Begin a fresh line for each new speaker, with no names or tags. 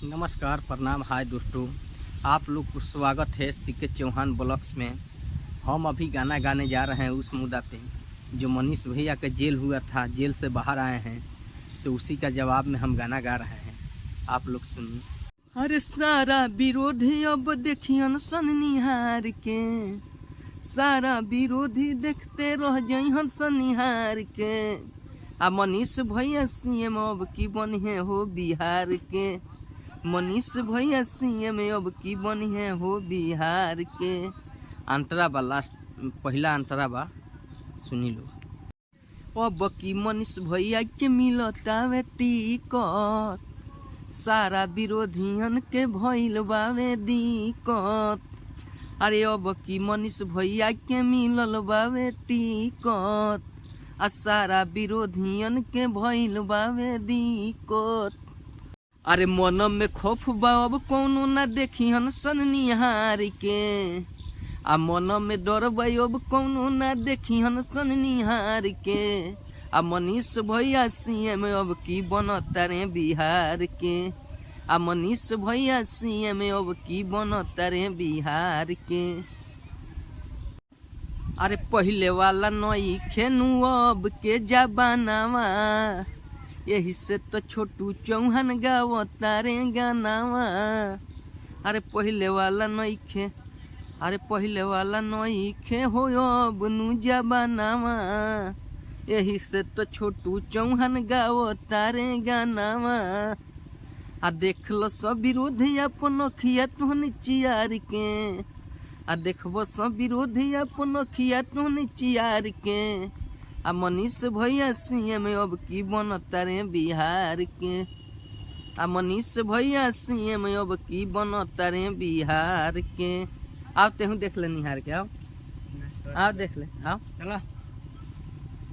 नमस्कार, प्रणाम, हाय दोस्तों। आप लोग को स्वागत है सीके चौहान ब्लॉग्स में। हम अभी गाना गाने जा रहे हैं उस मुद्दा पे जो मनीष भैया का जेल हुआ था, जेल से बाहर आए हैं, तो उसी का जवाब में हम गाना गा रहे हैं। आप लोग सुनिए। अरे सारा विरोधी अब देखियन सन निहार के, सारा विरोधी देखते रह जइहन सन निहार के। आ मनीष भैया सीएम अब की बनिए हो बिहार के, मनीष भैया सीएम अब की बनिए हो बिहार के। अंतरा बा, लास्ट पहला अंतरा बा, सुनी लो। अब की मनीष भैया के मिलतावे टिकट, सारा विरोधियन के भइल बावे दिक्कत। अरे अब की मनीष भैया के मिलल बावे टिकट, आ सारा विरोधियन के भइल बावे दिक्कत। अरे मन में खौफ बा अब कौनो ना देखिहन सन निहार के, आ मन में डर बा अब कौनो ना देखिहन सन निहार के। आ मनीष भैया सीएम अब की बनता रे बिहार के, आ मनीष भैया सीएम अब की बनता रे बिहार के। अरे पहले वाला नई खेनु अब के जबानावा, यही से तो छोटू चौहान गावता रे गानावा। अरे पहले वाला नइखे, अरे पहले वाला नइखे हो अब नु जबानावा, यही से तो छोटू चौहान गावता रे गानावा। आ देख लो सब विरोधी अपन अखिया तुहन चियार के, आ देखबो सब विरोधी अपन अखिया तुहन चियार के। आ मनीष भैया सीएम अब की बनता रे बिहार के, आ मनीष भैया सीएम अब की बनता रे बिहार के। आओ तेहू देख ले निहार के, आओ आओ देख ले, आओ चलो।